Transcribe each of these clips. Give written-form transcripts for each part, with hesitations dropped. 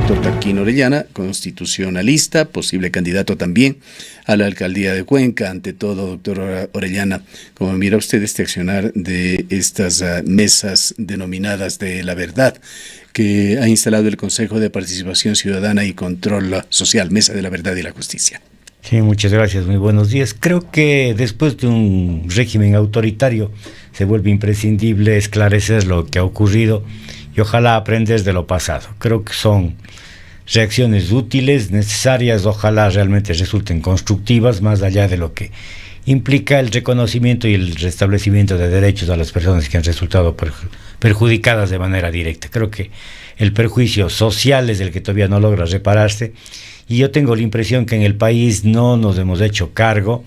doctor Tarquín Orellana, constitucionalista, posible candidato también a la alcaldía de Cuenca. Ante todo, doctor Orellana, ¿cómo mira usted este accionar de estas mesas denominadas de la verdad que ha instalado el Consejo de Participación Ciudadana y Control Social, Mesa de la Verdad y la Justicia? Sí, muchas gracias, muy buenos días. Creo que después de un régimen autoritario se vuelve imprescindible esclarecer lo que ha ocurrido y ojalá aprender de lo pasado. Creo que son reacciones útiles, necesarias, ojalá realmente resulten constructivas, más allá de lo que implica el reconocimiento y el restablecimiento de derechos a las personas que han resultado perjudicadas de manera directa. Creo que el perjuicio social es el que todavía no logra repararse, y yo tengo la impresión que en el país no nos hemos hecho cargo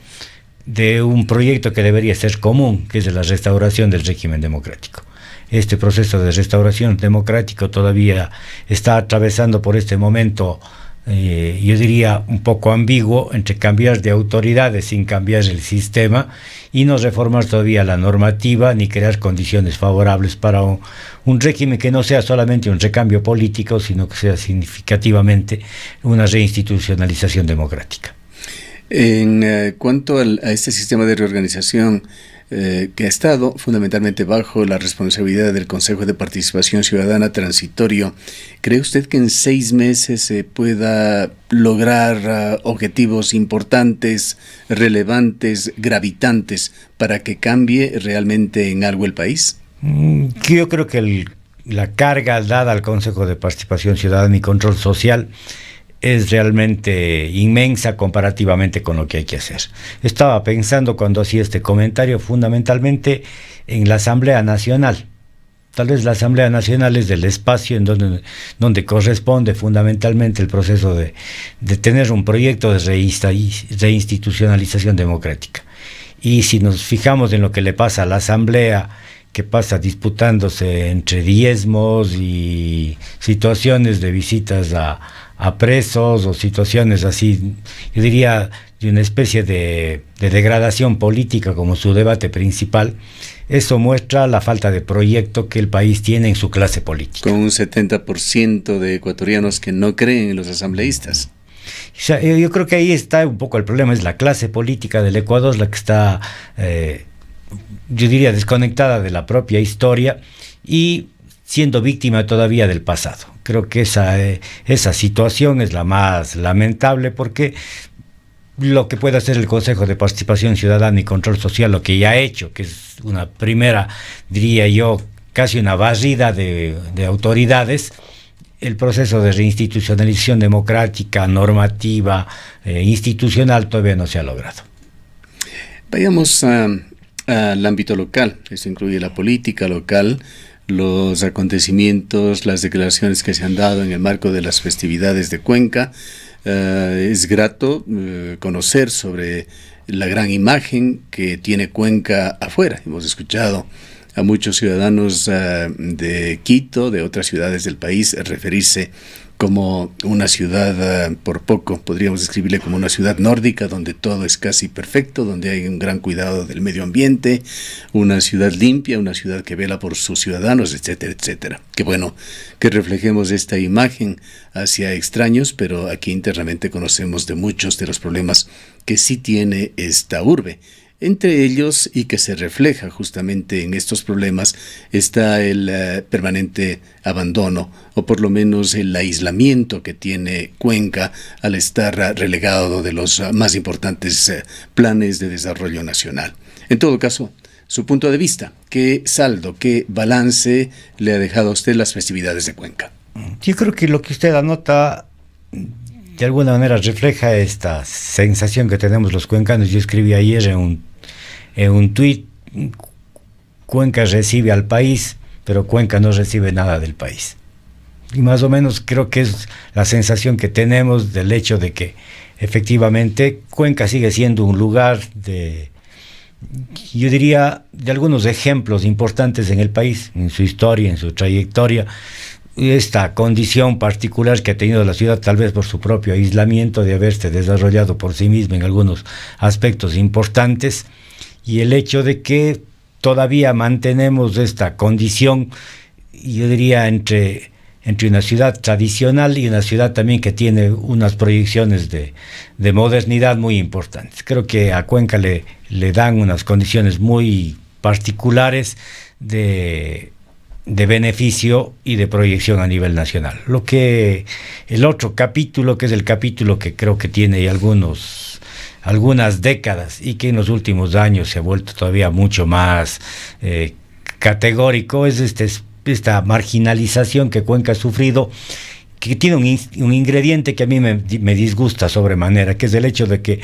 de un proyecto que debería ser común, que es de la restauración del régimen democrático. Este proceso de restauración democrático todavía está atravesando por este momento, yo diría, un poco ambiguo, entre cambiar de autoridades sin cambiar el sistema y no reformar todavía la normativa ni crear condiciones favorables para un régimen que no sea solamente un recambio político, sino que sea significativamente una reinstitucionalización democrática. En cuanto a este sistema de reorganización, que ha estado fundamentalmente bajo la responsabilidad del Consejo de Participación Ciudadana transitorio, ¿cree usted que en 6 meses se pueda lograr objetivos importantes, relevantes, gravitantes, para que cambie realmente en algo el país? Yo creo que la carga dada al Consejo de Participación Ciudadana y Control Social es realmente inmensa comparativamente con lo que hay que hacer. Estaba pensando cuando hacía este comentario fundamentalmente en la Asamblea Nacional. Tal vez la Asamblea Nacional es el espacio en donde corresponde fundamentalmente el proceso de tener un proyecto de reinstitucionalización democrática. Y si nos fijamos en lo que le pasa a la Asamblea, que pasa disputándose entre diezmos y situaciones de visitas a presos o situaciones así, yo diría, de una especie de degradación política como su debate principal, eso muestra la falta de proyecto que el país tiene en su clase política. Con un 70% de ecuatorianos que no creen en los asambleístas. O sea, yo creo que ahí está un poco el problema, es la clase política del Ecuador la que está, yo diría, desconectada de la propia historia y siendo víctima todavía del pasado. Creo que esa situación es la más lamentable, porque lo que puede hacer el Consejo de Participación Ciudadana y Control Social, lo que ya ha hecho, que es una primera, diría yo, casi una barrida de autoridades, el proceso de reinstitucionalización democrática, normativa, institucional, todavía no se ha logrado. Vayamos al ámbito local. Esto incluye la política local, los acontecimientos, las declaraciones que se han dado en el marco de las festividades de Cuenca. Es grato conocer sobre la gran imagen que tiene Cuenca afuera. Hemos escuchado a muchos ciudadanos de Quito, de otras ciudades del país, referirse como una ciudad, por poco podríamos describirle como una ciudad nórdica, donde todo es casi perfecto, donde hay un gran cuidado del medio ambiente, una ciudad limpia, una ciudad que vela por sus ciudadanos, etcétera, etcétera. Qué bueno que reflejemos esta imagen hacia extraños, pero aquí internamente conocemos de muchos de los problemas que sí tiene esta urbe. Entre ellos, y que se refleja justamente en estos problemas, está el permanente abandono, o por lo menos el aislamiento que tiene Cuenca al estar relegado de los más importantes planes de desarrollo nacional. En todo caso, su punto de vista, ¿qué saldo, qué balance le ha dejado a usted las festividades de Cuenca? Yo creo que lo que usted anota de alguna manera refleja esta sensación que tenemos los cuencanos. Yo escribí ayer en un tuit: Cuenca recibe al país, pero Cuenca no recibe nada del país. Y más o menos creo que es la sensación que tenemos del hecho de que efectivamente Cuenca sigue siendo un lugar yo diría, de algunos ejemplos importantes en el país, en su historia, en su trayectoria. Esta condición particular que ha tenido la ciudad, tal vez por su propio aislamiento, de haberse desarrollado por sí misma en algunos aspectos importantes, y el hecho de que todavía mantenemos esta condición, yo diría, entre entre una ciudad tradicional y una ciudad también que tiene unas proyecciones de modernidad muy importantes. Creo que a Cuenca le dan unas condiciones muy particulares de beneficio y de proyección a nivel nacional. Lo que el otro capítulo, que es el capítulo que creo que tiene algunas décadas y que en los últimos años se ha vuelto todavía mucho más categórico, es esta marginalización que Cuenca ha sufrido, que tiene un ingrediente que a mí me disgusta sobremanera, que es el hecho de que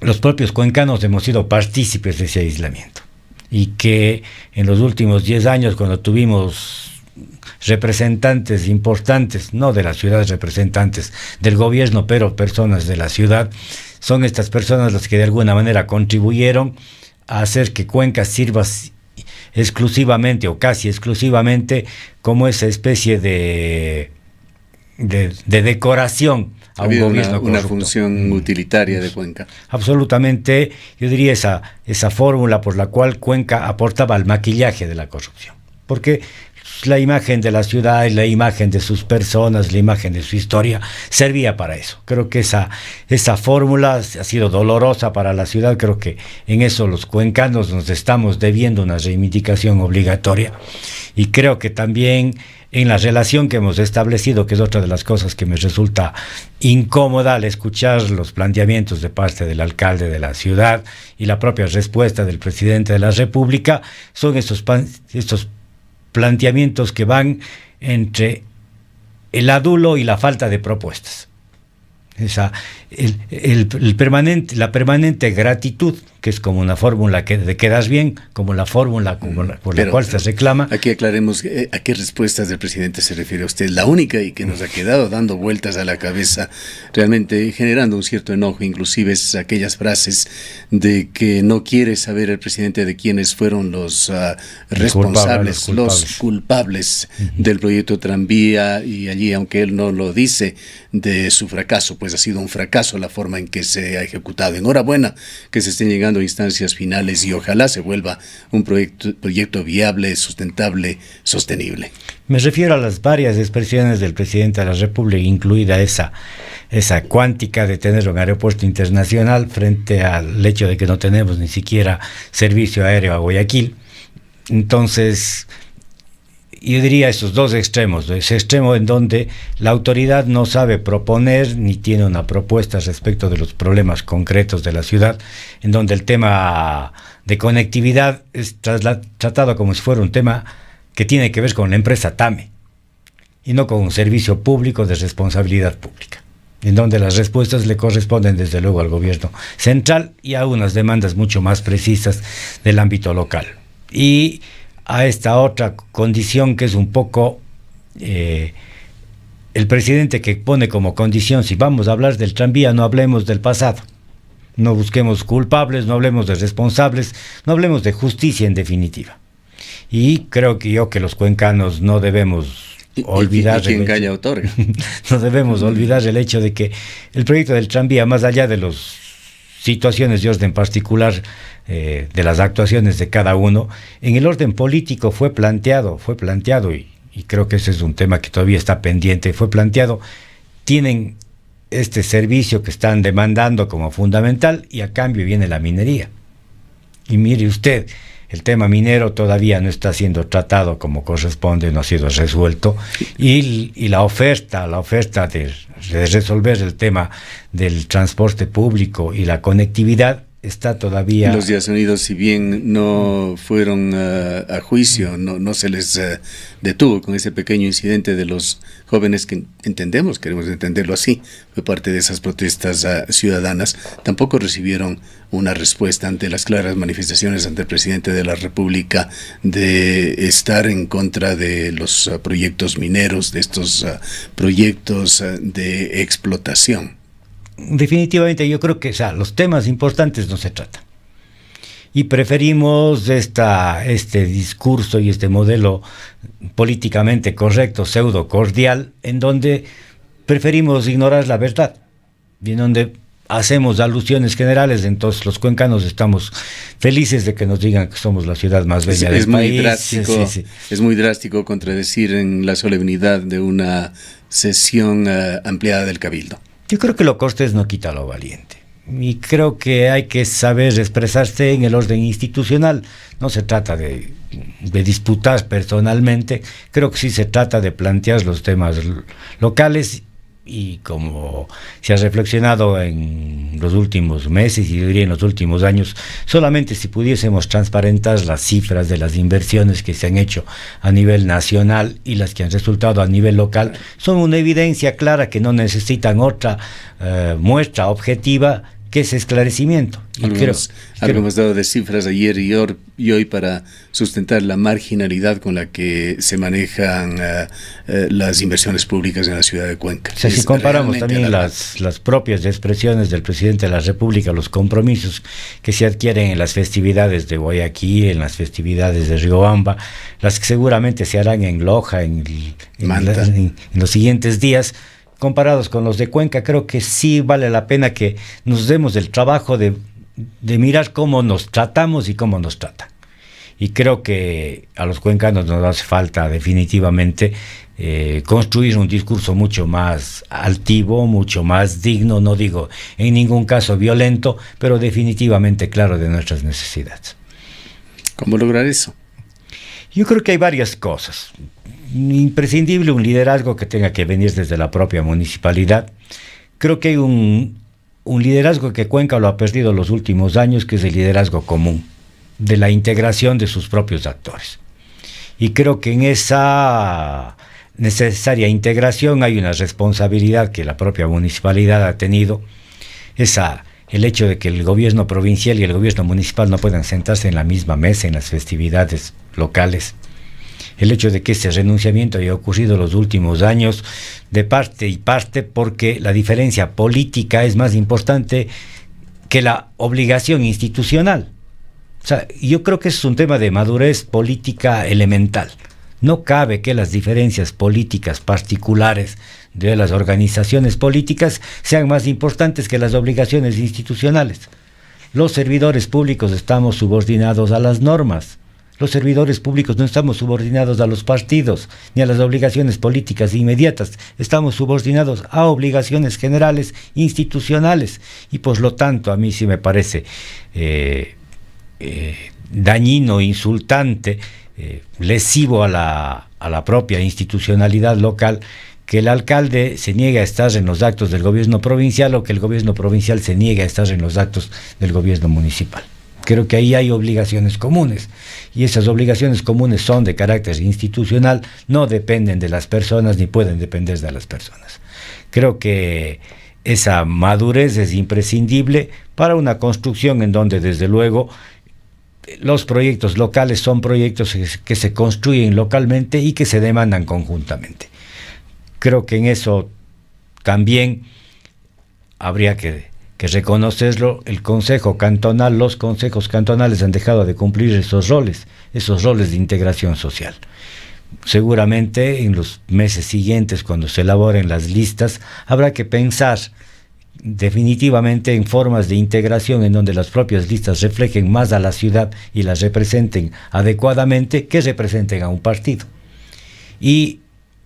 los propios cuencanos hemos sido partícipes de ese aislamiento, y que en los últimos 10 años, cuando tuvimos representantes importantes, no de la ciudad, representantes del gobierno, pero personas de la ciudad, son estas personas las que de alguna manera contribuyeron a hacer que Cuenca sirva exclusivamente o casi exclusivamente como esa especie de decoración a un gobierno una función utilitaria de Cuenca. Absolutamente, yo diría esa fórmula por la cual Cuenca aportaba al maquillaje de la corrupción, porque la imagen de la ciudad y la imagen de sus personas, la imagen de su historia, servía para eso. Creo que esa fórmula ha sido dolorosa para la ciudad. Creo que en eso los cuencanos nos estamos debiendo una reivindicación obligatoria, y creo que también en la relación que hemos establecido, que es otra de las cosas que me resulta incómoda al escuchar los planteamientos de parte del alcalde de la ciudad y la propia respuesta del presidente de la República, son estos planteamientos que van entre el adulo y la falta de propuestas. La permanente gratitud, que es como una fórmula de quedas bien, como la fórmula por la cual se reclama. Aquí aclaremos a qué respuestas del presidente se refiere usted. La única y que nos ha quedado dando vueltas a la cabeza, realmente generando un cierto enojo, inclusive es aquellas frases de que no quiere saber el presidente de quiénes fueron los responsables, los culpables del proyecto Tranvía, y allí, aunque él no lo dice, de su fracaso, pues ha sido un fracaso la forma en que se ha ejecutado. Enhorabuena que se estén llegando a instancias finales y ojalá se vuelva un proyecto viable, sustentable, sostenible. Me refiero a las varias expresiones del presidente de la República, incluida esa cuántica de tener un aeropuerto internacional frente al hecho de que no tenemos ni siquiera servicio aéreo a Guayaquil. Entonces, yo diría esos dos extremos, ese extremo en donde la autoridad no sabe proponer ni tiene una propuesta respecto de los problemas concretos de la ciudad, en donde el tema de conectividad es tratado como si fuera un tema que tiene que ver con la empresa TAME y no con un servicio público de responsabilidad pública, en donde las respuestas le corresponden desde luego al gobierno central y a unas demandas mucho más precisas del ámbito local. Y a esta otra condición que es un poco el presidente que pone como condición: si vamos a hablar del tranvía, no hablemos del pasado, no busquemos culpables, no hablemos de responsables, no hablemos de justicia en definitiva. Y creo que los cuencanos no debemos olvidar quien calla otorga. No debemos olvidar el hecho de que el proyecto del tranvía, más allá de las situaciones de orden particular, de las actuaciones de cada uno, en el orden político fue planteado y creo que ese es un tema que todavía está pendiente, fue planteado: tienen este servicio que están demandando como fundamental y a cambio viene la minería. Y mire usted, el tema minero todavía no está siendo tratado como corresponde, no ha sido resuelto, y la oferta de resolver el tema del transporte público y la conectividad está todavía... Los Días Unidos, si bien no fueron a juicio, no se les detuvo con ese pequeño incidente de los jóvenes que queremos entenderlo así, fue parte de esas protestas ciudadanas, tampoco recibieron una respuesta ante las claras manifestaciones ante el presidente de la República de estar en contra de los proyectos mineros, de estos proyectos de explotación. Definitivamente yo creo que los temas importantes no se tratan, y preferimos este discurso y este modelo políticamente correcto, pseudo cordial, en donde preferimos ignorar la verdad y en donde hacemos alusiones generales, entonces los cuencanos estamos felices de que nos digan que somos la ciudad más bella del país. Es muy drástico contradecir en la solemnidad de una sesión ampliada del Cabildo. Yo creo que lo cortés no quita lo valiente. Y creo que hay que saber expresarse en el orden institucional. No se trata de disputar personalmente, creo que sí se trata de plantear los temas locales, y como se ha reflexionado en los últimos meses y yo diría en los últimos años, solamente si pudiésemos transparentar las cifras de las inversiones que se han hecho a nivel nacional y las que han resultado a nivel local, son una evidencia clara que no necesitan otra muestra objetiva que ese esclarecimiento. Algo hemos dado de cifras ayer y hoy para sustentar la marginalidad con la que se manejan las inversiones públicas en la ciudad de Cuenca. O sea, si comparamos también las propias expresiones del presidente de la República, los compromisos que se adquieren en las festividades de Guayaquil, en las festividades de Riobamba, las que seguramente se harán en Loja, en los siguientes días, comparados con los de Cuenca, creo que sí vale la pena que nos demos el trabajo de mirar cómo nos tratamos y cómo nos tratan. Y creo que a los cuencanos nos hace falta definitivamente construir un discurso mucho más altivo, mucho más digno, no digo en ningún caso violento, pero definitivamente claro de nuestras necesidades. ¿Cómo lograr eso? Yo creo que hay varias cosas. Imprescindible un liderazgo que tenga que venir desde la propia municipalidad. Creo que hay un liderazgo que Cuenca lo ha perdido los últimos años, que es el liderazgo común, de la integración de sus propios actores. Y creo que en esa necesaria integración hay una responsabilidad que la propia municipalidad ha tenido, el hecho de que el gobierno provincial y el gobierno municipal no puedan sentarse en la misma mesa en las festividades locales. El hecho de que ese renunciamiento haya ocurrido en los últimos años de parte y parte, porque la diferencia política es más importante que la obligación institucional. O sea, yo creo que es un tema de madurez política elemental. No cabe que las diferencias políticas particulares de las organizaciones políticas sean más importantes que las obligaciones institucionales. Los servidores públicos estamos subordinados a las normas. Los servidores públicos no estamos subordinados a los partidos ni a las obligaciones políticas inmediatas, estamos subordinados a obligaciones generales institucionales, y por lo tanto a mí sí me parece dañino, insultante, lesivo a la propia institucionalidad local que el alcalde se niegue a estar en los actos del gobierno provincial o que el gobierno provincial se niegue a estar en los actos del gobierno municipal. Creo que ahí hay obligaciones comunes, y esas obligaciones comunes son de carácter institucional, no dependen de las personas ni pueden depender de las personas. Creo que esa madurez es imprescindible para una construcción en donde desde luego los proyectos locales son proyectos que se construyen localmente y que se demandan conjuntamente. Creo que en eso también habría que reconocerlo. El Consejo Cantonal, los consejos cantonales han dejado de cumplir esos roles de integración social. Seguramente en los meses siguientes, cuando se elaboren las listas, habrá que pensar definitivamente en formas de integración en donde las propias listas reflejen más a la ciudad y las representen adecuadamente que representen a un partido. Y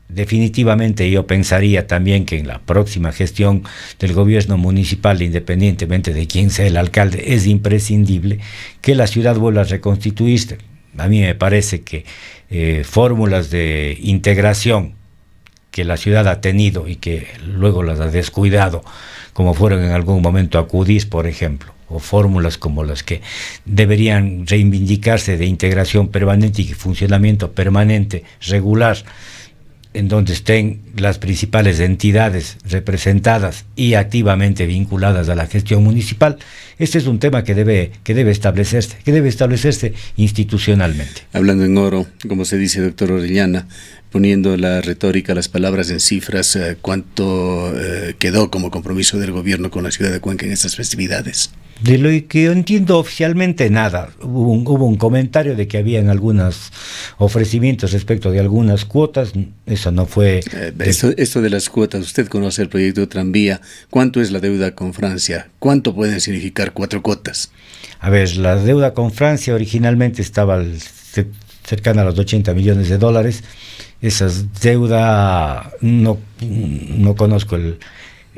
definitivamente yo pensaría también que en la próxima gestión del gobierno municipal, independientemente de quién sea el alcalde, es imprescindible que la ciudad vuelva a reconstituirse. A mí me parece que fórmulas de integración que la ciudad ha tenido y que luego las ha descuidado, como fueron en algún momento Acudís, por ejemplo, o fórmulas como las que deberían reivindicarse de integración permanente y funcionamiento permanente, regular, en donde estén las principales entidades representadas y activamente vinculadas a la gestión municipal. Este es un tema que debe establecerse institucionalmente. Hablando en oro, como se dice, doctor Orellana, poniendo la retórica, las palabras en cifras, ¿cuánto quedó como compromiso del gobierno con la ciudad de Cuenca en estas festividades? De lo que yo entiendo oficialmente nada. Hubo un comentario de que habían algunos ofrecimientos respecto de algunas cuotas. Eso no fue... Esto de las cuotas, usted conoce el proyecto Tranvía. ¿Cuánto es la deuda con Francia? ¿Cuánto pueden significar 4 cuotas? A ver, la deuda con Francia originalmente estaba cercana a los 80 millones de dólares. Esa deuda no conozco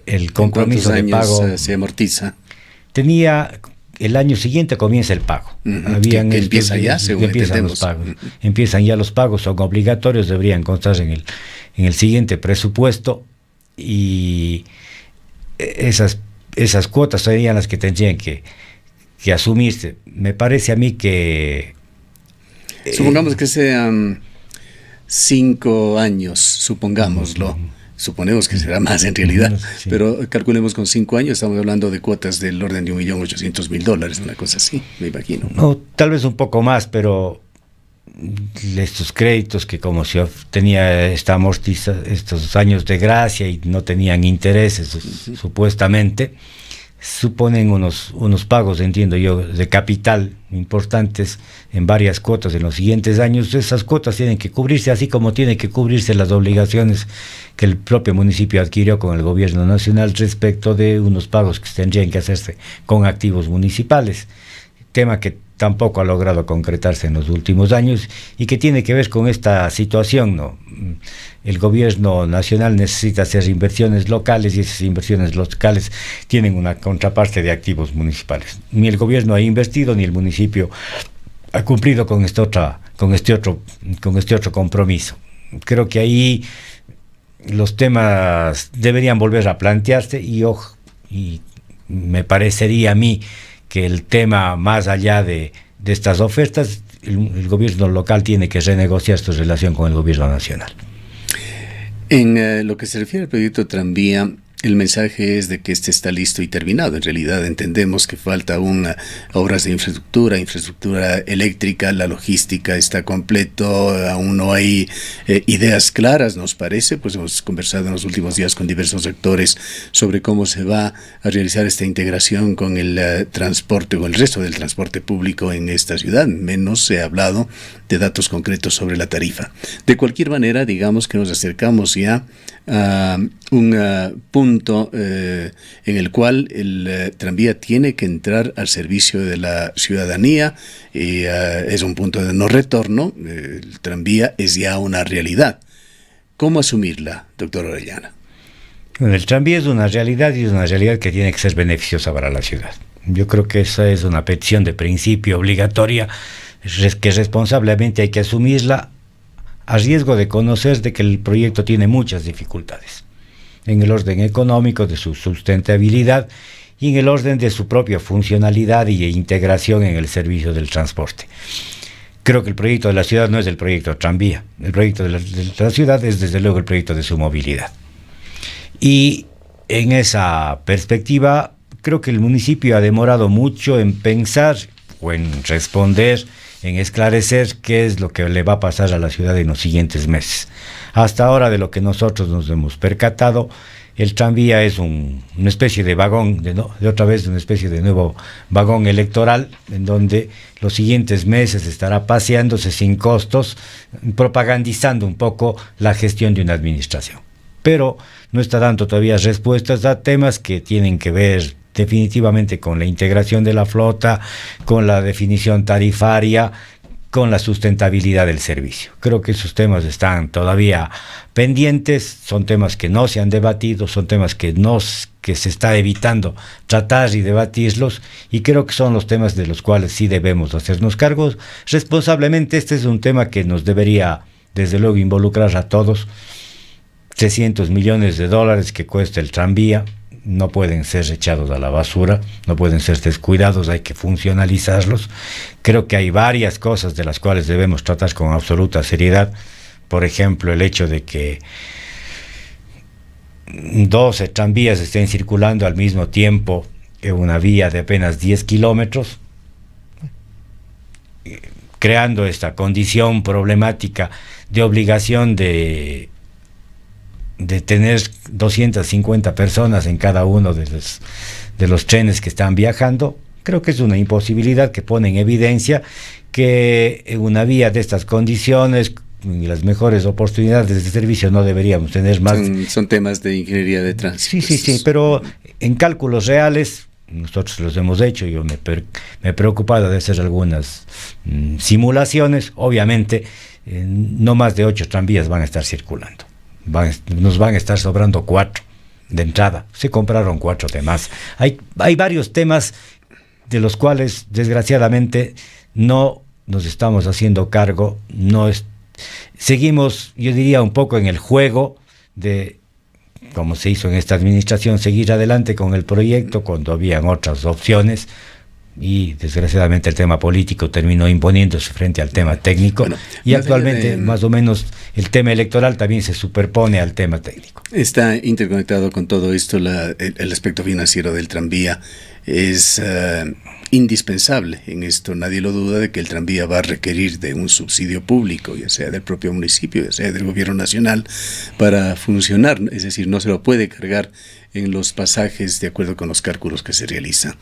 el compromiso de pago. ¿Cuántos años se amortiza? El año siguiente comienza el pago. Que empieza ya, según empiezan los pagos. Empiezan ya los pagos, son obligatorios, deberían constar en el siguiente presupuesto, y esas cuotas serían las que tendrían que asumirse. Me parece a mí que... supongamos que sean 5 años, supongámoslo. Suponemos que será más en realidad, sí. Pero calculemos con 5 años, estamos hablando de cuotas del orden de $1.800.000, una cosa así, me imagino. No, tal vez un poco más, pero estos créditos que como se tenía estos años de gracia y no tenían intereses, supuestamente, suponen unos pagos, entiendo yo, de capital importantes en varias cuotas en los siguientes años. Esas cuotas tienen que cubrirse, así como tienen que cubrirse las obligaciones que el propio municipio adquirió con el gobierno nacional respecto de unos pagos que tendrían que hacerse con activos municipales, tema que tampoco ha logrado concretarse en los últimos años y que tiene que ver con esta situación, ¿no? El gobierno nacional necesita hacer inversiones locales y esas inversiones locales tienen una contraparte de activos municipales. Ni el gobierno ha invertido ni el municipio ha cumplido con este otro compromiso. Creo que ahí los temas deberían volver a plantearse y me parecería a mí que el tema, más allá de estas ofertas, el gobierno local tiene que renegociar su relación con el gobierno nacional. En lo que se refiere al proyecto Tranvía, el mensaje es de que este está listo y terminado. En realidad entendemos que falta aún obras de infraestructura eléctrica, la logística está completo, aún no hay ideas claras, nos parece, pues hemos conversado en los últimos días con diversos actores sobre cómo se va a realizar esta integración con el transporte, con el resto del transporte público en esta ciudad. Menos se ha hablado de datos concretos sobre la tarifa. De cualquier manera, digamos que nos acercamos ya a un punto en el cual el tranvía tiene que entrar al servicio de la ciudadanía y es un punto de no retorno. El tranvía es ya una realidad. ¿Cómo asumirla, doctor Orellana? Bueno, el tranvía es una realidad y es una realidad que tiene que ser beneficiosa para la ciudad. Yo creo que esa es una petición de principio obligatoria que responsablemente hay que asumirla, a riesgo de conocer de que el proyecto tiene muchas dificultades en el orden económico, de su sustentabilidad y en el orden de su propia funcionalidad y integración en el servicio del transporte. Creo que el proyecto de la ciudad no es el proyecto Tranvía. El proyecto de la ciudad es desde luego el proyecto de su movilidad. Y en esa perspectiva creo que el municipio ha demorado mucho en pensar o en responder, en esclarecer qué es lo que le va a pasar a la ciudad en los siguientes meses. Hasta ahora, de lo que nosotros nos hemos percatado, el tranvía es una especie de vagón, una especie de nuevo vagón electoral, en donde los siguientes meses estará paseándose sin costos, propagandizando un poco la gestión de una administración. Pero no está dando todavía respuestas a temas que tienen que ver definitivamente con la integración de la flota, con la definición tarifaria, con la sustentabilidad del servicio. Creo que esos temas están todavía pendientes, son temas que no se han debatido, son temas que se está evitando tratar y debatirlos, y creo que son los temas de los cuales sí debemos hacernos cargos responsablemente. Este es un tema que nos debería, desde luego, involucrar a todos. 300 millones de dólares que cuesta el tranvía no pueden ser echados a la basura, no pueden ser descuidados, hay que funcionalizarlos. Creo que hay varias cosas de las cuales debemos tratar con absoluta seriedad. Por ejemplo, el hecho de que 12 tranvías estén circulando al mismo tiempo en una vía de apenas 10 kilómetros, creando esta condición problemática de obligación de tener 250 personas en cada uno de los trenes que están viajando. Creo que es una imposibilidad que pone en evidencia que en una vía de estas condiciones y las mejores oportunidades de servicio no deberíamos tener más. Son temas de ingeniería de tránsito. Sí, pero en cálculos reales, nosotros los hemos hecho, yo me he preocupado de hacer algunas simulaciones. Obviamente, no más de 8 tranvías van a estar circulando. Nos van a estar sobrando 4 de entrada. Se compraron 4 de más. Hay varios temas de los cuales, desgraciadamente, no nos estamos haciendo cargo. Seguimos, yo diría, un poco en el juego de, como se hizo en esta administración, seguir adelante con el proyecto cuando habían otras opciones, y desgraciadamente el tema político terminó imponiéndose frente al tema técnico. Bueno, y actualmente más o menos el tema electoral también se superpone al tema técnico. Está interconectado con todo esto. El aspecto financiero del tranvía es indispensable en esto. Nadie lo duda de que el tranvía va a requerir de un subsidio público, ya sea del propio municipio, ya sea del gobierno nacional, para funcionar. Es decir, no se lo puede cargar en los pasajes de acuerdo con los cálculos que se realizan.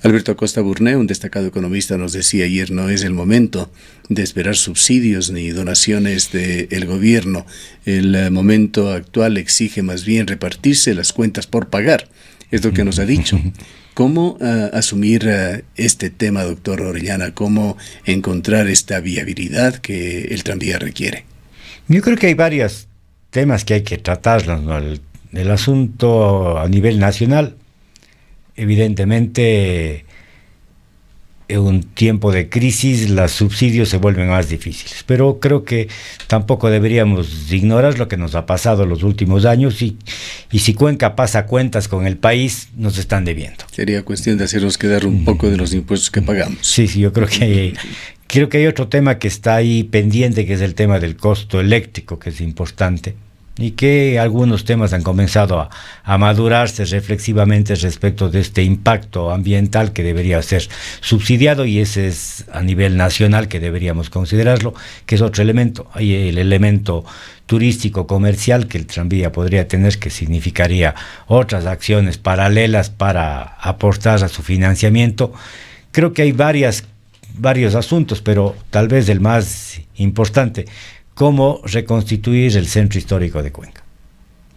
Alberto Acosta Burné, un destacado economista, nos decía ayer: no es el momento de esperar subsidios ni donaciones del gobierno. El momento actual exige más bien repartirse las cuentas por pagar. Es lo que nos ha dicho. ¿Cómo asumir este tema, doctor Orellana? ¿Cómo encontrar esta viabilidad que el tranvía requiere? Yo creo que hay varios temas que hay que tratarlos, ¿no? El asunto a nivel nacional, evidentemente, en un tiempo de crisis los subsidios se vuelven más difíciles, pero creo que tampoco deberíamos ignorar lo que nos ha pasado en los últimos años, y si Cuenca pasa cuentas con el país, nos están debiendo. Sería cuestión de hacernos quedar un poco de los impuestos que pagamos. Sí, yo creo que hay otro tema que está ahí pendiente, que es el tema del costo eléctrico, que es importante, y que algunos temas han comenzado a madurarse reflexivamente respecto de este impacto ambiental que debería ser subsidiado, y ese es a nivel nacional que deberíamos considerarlo, que es otro elemento. Hay el elemento turístico comercial que el tranvía podría tener, que significaría otras acciones paralelas para aportar a su financiamiento. Creo que hay varios asuntos, pero tal vez el más importante: cómo reconstituir el centro histórico de Cuenca.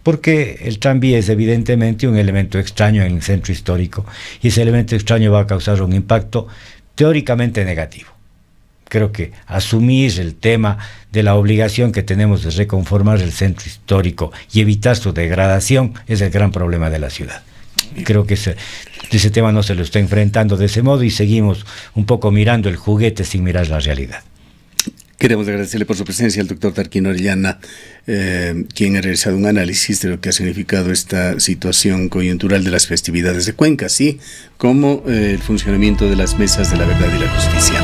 Porque el tranvía es evidentemente un elemento extraño en el centro histórico, y ese elemento extraño va a causar un impacto teóricamente negativo. Creo que asumir el tema de la obligación que tenemos de reconformar el centro histórico y evitar su degradación es el gran problema de la ciudad. Creo que ese tema no se lo está enfrentando de ese modo, y seguimos un poco mirando el juguete sin mirar la realidad. Queremos agradecerle por su presencia al doctor Tarquín Orellana, quien ha realizado un análisis de lo que ha significado esta situación coyuntural de las festividades de Cuenca, así como el funcionamiento de las mesas de la verdad y la justicia.